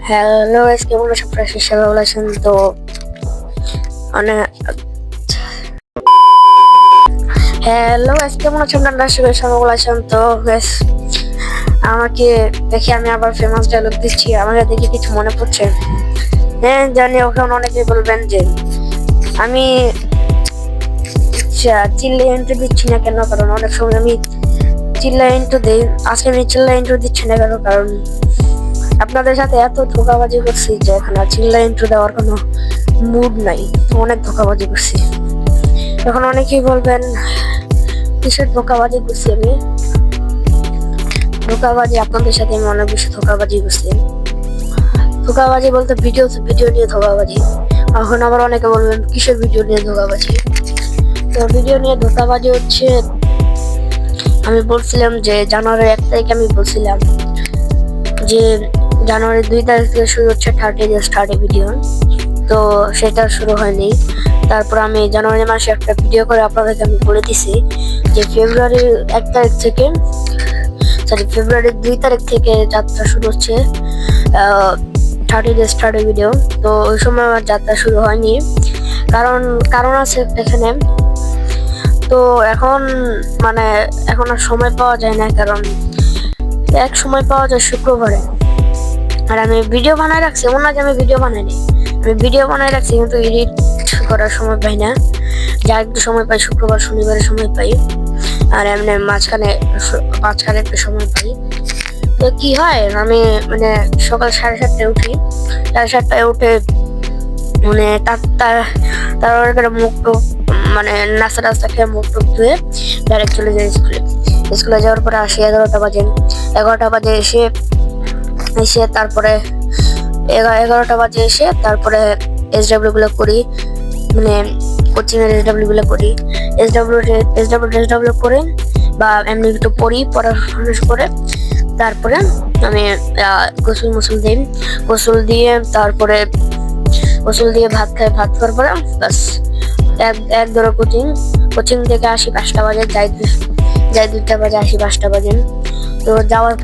Hello guys, কেমন আছেন? আপনারা সবাই ভালো আছেন তো? মানে হ্যালো গাইস, কেমন আছেন? আপনারা সবাই ভালো আছেন তো? গাইস, আমাকে দেখে আমি আবার ফেমাস ডায়লগ দিচ্ছি, আমাকে দেখে কিছু মনে পড়ছে? হ্যাঁ জানি, ওখানে অনেকেই বলবেন যে আমি চিল্লা ইন্ট্রো দিচ্ছি না কেন, কারণ অনেক সময় আমি চিল্লা ইন্ট্রো দিই। আজকে আমি চিল্লা ইন্ট্রো দিচ্ছি না কেন, কারণ আপনাদের সাথে এত ধোকাবাজি করছি যে এখন আর চিল্লা ইন্ট্রো দেওয়ার কোনো মুড নাই। অনেক ধোকাবাজি করছি। এখন অনেকেই বলবেন কিসের ধোকাবাজি করছি আমি? ধোকাবাজি আপনাদের সাথে আমি অনেক বেশি ধোকাবাজি করছি। ধোকাবাজি বলতে ভিডিও নিয়ে ধোকাবাজি। এখন আবার অনেকে বলবেন কিসের ভিডিও নিয়ে ধোকাবাজি? তো ভিডিও নিয়ে ধোকাবাজি হচ্ছে, আমি বলছিলাম যে জানুয়ারির 1 তারিখে আমি বলছিলাম যে জানুয়ারির 2 তারিখ থেকে শুরু হচ্ছে 30 ডেজ 30 ভিডিও। তো সেটা শুরু হয়নি। তারপর আমি জানুয়ারি মাসে একটা ভিডিও করে আপনাদেরকে আমি বলে দিছি যে ফেব্রুয়ারির 2 তারিখ থেকে যাত্রা শুরু হচ্ছে 30 ডেজ 30 ভিডিও। তো ওই সময় আমার যাত্রা শুরু হয়নি, কারণ আছে এখানে। তো এখন এখন আর সময় পাওয়া যায় না, কারণ এক সময় পাওয়া যায় শুক্রবারে। আর আমি ভিডিও বানায় রাখছি, এমন না যে আমি ভিডিও বানাইনি, আমি ভিডিও বানায় রাখছি, কিন্তু এডিট করার সময় পাই না। যা একটু সময় পাই শুক্রবার শনিবারে সময় পাই, আর এমনি মাঝখানে একটু সময় পাই। তো কি হয়, আমি সকাল 7:30টায় উঠি। 7:30টায় উঠে তার মুখ টুক নাস্তা খেয়ে মুখ টুক ধুয়ে ডাইরেক্ট চলে যাই স্কুলে যাওয়ার পরে আসি 11টা বাজে। 11টা বাজে এসে তারপরে 11টা বাজে এসে তারপরে SW গুলো করি, কোচিং এর SW গুলো করি। SW করে বা এমনি একটু পড়াশোনা করে তারপরে আমি গোসল দিই। গোসল দিয়ে ভাত খাওয়ার পরে বাস এক ধরো কোচিং থেকে আসি 5টা বাজে, যাই 2টা বাজে, আসি 5টা বাজে। তো যাওয়ার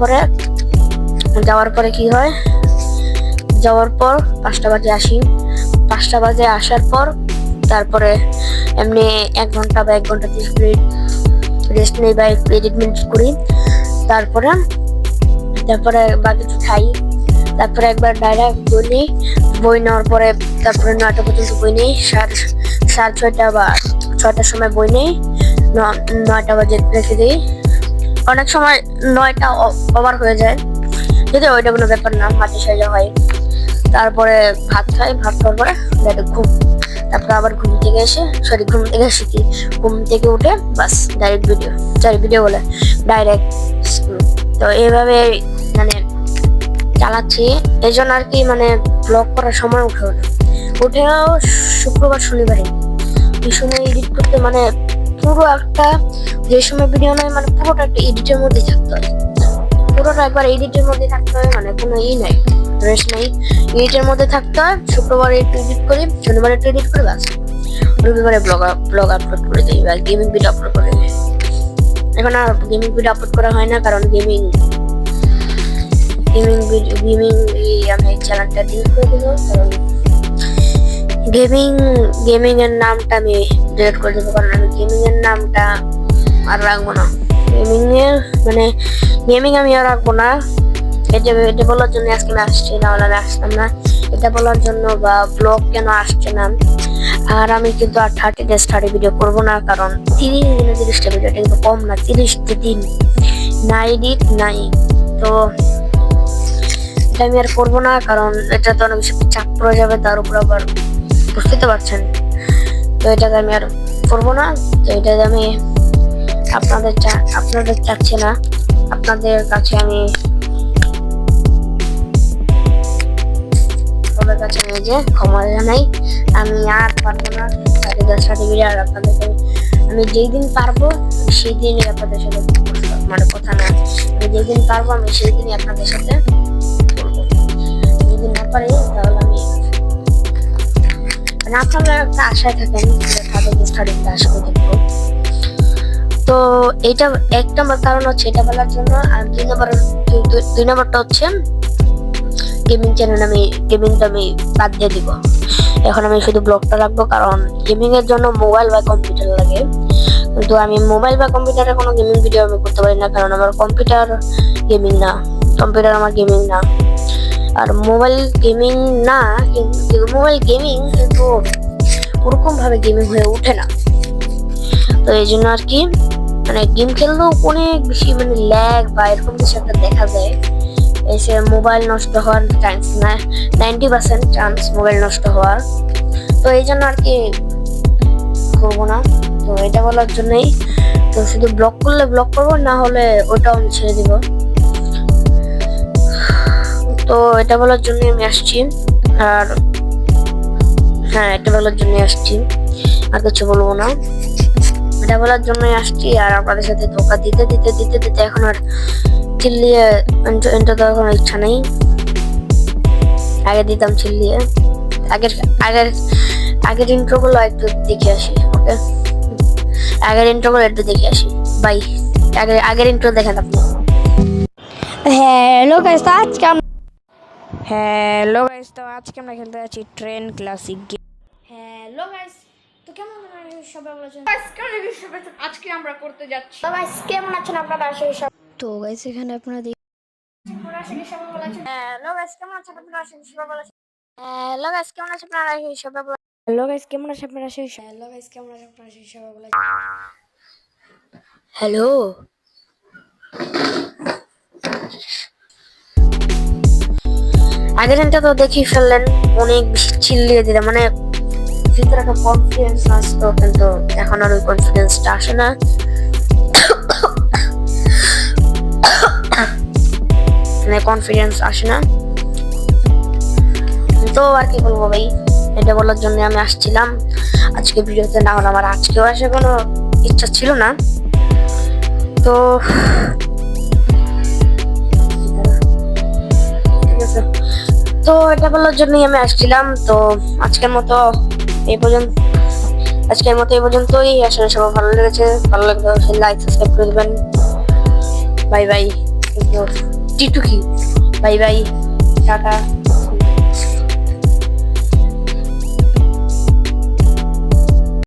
পরে কি হয়, যাওয়ার পর 5টা বাজে আসি। 5টা বাজে আসার পর তারপরে এমনি 1 ঘন্টা বা 1 ঘন্টা 30 মিনিট রেস্ট নেই বা একটু এডিটমেন্ট করি। তারপরে বা কিছু খাই। তারপরে একবার ডাইরেক্ট বই নেওয়ার পরে তারপরে 9টা পর্যন্ত বই নেই। 6:30 বা 6টার সময় বই নেই, 9টা বাজে রেখে দিই। অনেক সময় 9টা ওভার হয়ে যায়, যদি ওইটা কোনো ব্যাপার না, মাঝে সাজা হয়। তারপরে ভাত খাই, ভাত খাওয়ার পরে ঘুম। তারপরে আবার ঘুম থেকে উঠে বাস ডাইরেক্ট ভিডিও বলে ডাইরেক্ট। তো এইভাবে চালাচ্ছি। এই জন্য আর কি ব্লগ করার সময় উঠেও শুক্রবার শনিবারে এই সময় এডিট করতে পুরো একটা, যে সময় ভিডিও নয় পুরোটা একটা এডিটের মধ্যে থাকতে হয়। পুরোটা একবার এডিটের মধ্যে থাকতে হয়, কোনো নাই, রেস্ট নাই, এডিটের মধ্যে থাকতে হয়। শুক্রবারে একটু এডিট করি, শনিবারে একটু এডিট করি, বাস রবিবারে ব্লগ আপলোড করে দিই বা গেমিং ভিডিও আপলোড করে দিই। এখন আর গেমিং ভিডিও আপলোড করা হয় না, কারণ গেমিং আমি চ্যানেলটা ডিলিট করে দেবো। কারণ গেমিং এর নামটা আমি ডিলিট করে দেবো, কারণ আমি গেমিং এর নামটা আর রাখবো না। গেমিং আমি আর রাখবো না। এটা বলার জন্য আজকে আমি আসছি, না হলে আমি আসতাম না। এটা বলার জন্য বা ব্লগ কেন আসছে না। আর আমি কিন্তু আর 30 ডেজ 30 ভিডিও করবো না, কারণ 30টা ভিডিও কিন্তু কম না, 30 দিন না এডিট নাই। তো এটা আমি আর করবো না, কারণ এটা তো অনেক বেশি চাপ পড়ে যাবে, তার উপর আবার বুঝতে পারছেন। তো এটাকে আমি আর করবো না। তো এটা আমি আপনাদের চাচ্ছি না, আপনাদের কাছে আমি যে ক্ষমা জানাই। আমি আর পারবো না 30 ডেজ 30 ভিডিও। আর আপনাদেরকে আমি যেই দিন পারবো সেই দিনই আপনাদের সাথে কথা না, আমি যেই দিন পারবো আমি সেই দিনই আপনাদের সাথে বলবো। যদি না পারি তাহলে আমি আপনারা একটা আশায় থাকেন 30 ডেজ 30 আসবো দেখবো। তো এইটা 1 নম্বর কারণ হচ্ছে এটা বলার জন্য। আর 2 নম্বরটা হচ্ছে গেমিং চ্যানেল গেমিংটা আমি বাদ দিয়ে দিব। এখন আমি শুধু ব্লগটা রাখবো, কারণ গেমিং এর জন্য মোবাইল বা কম্পিউটার লাগে। কিন্তু আমি মোবাইল বা কম্পিউটারে কোনো গেমিং ভিডিও আমি করতে পারি না, কারণ আমার কম্পিউটার গেমিং না, কম্পিউটার আমার গেমিং না। আর মোবাইল গেমিং না, কিন্তু মোবাইল গেমিং কিন্তু ওরকম ভাবে গেমিং হয়ে ওঠে না। তো এই জন্য আর কি, মানে গেম খেললেও অনেক বেশি মানে ল্যাগ বা এরকম কিছু একটা দেখা যায়। এসে মোবাইল নষ্ট হওয়ার চান্স না, 90% চান্স মোবাইল নষ্ট হওয়ার। তো এই জন্য আর কি করবো না। তো এটা বলার জন্যই, তো শুধু ব্লগ করলে ব্লগ করবো, না হলে ওটাও আমি ছেড়ে দিব। তো এটা বলার জন্য আমি আসছি। আর হ্যাঁ, এটা বলার জন্য আসছি, আর কিছু বলবো না। এটা বলার জন্যই আসছি। আর আপনাদের সাথে ধোকা দিতে দিতে দিতে দিতে এখন আর চিল্লিয়ে এন্টার দেওয়ার কোনো ইচ্ছা নেই। আগে দিতাম চিল্লিয়ে। আগের আগের আগের ইন্ট্রোগুলো একটু দেখে আসি। ওকে, আগের ইন্ট্রোগুলো একটু দেখে আসি। বাই। আগের ইন্ট্রো দেখেন আপনি। হ্যালো গাইস, তো আজকে আমরা খেলতে যাচ্ছি train classic game. Hello guys, তো কেমন আছেন সবাই? বলেছেন আজকে আমরা করতে যাচ্ছি। তো গাইস কেমন আছেন আপনারা? আসলে সব তো গাইস এখানে আপনারা হ্যালো গাইস, কেমন আছেন আপনারা? হ্যালো গাইস, কেমন আছেন আপনারা? হ্যালো গাইস কেমন আছেন আপনারা? হ্যালো গাইস কেমন আছেন আপনারা? সবাই বলেছেন হ্যালো। আগের দিনটা তো দেখি ফেললেন, অনেক বেশি চিল্লিয়ে দিলাম, মানে ভিতরে একটা কনফিডেন্স আসতো, কিন্তু এখন আর ওই কনফিডেন্সটা আসে না। মানে কনফিডেন্স আসে না। তো আর কি বলবো ভাই, এটা বলার জন্য আমি আসছিলাম আজকে ভিডিওতে। না হলে আমার আজকেও আসে কোনো ইচ্ছা ছিল না। তো ঠিক আছে, তো এটা বলার জন্যই আমি আসছিলাম। তো আজকের মতো এই পর্যন্তই। আসলে সবার ভালো লেগেছে, ভালো লাগলে লাইক সাবস্ক্রাইব করে দেবেন। Bye bye. টিটুকি, বাই বাই, টাটা।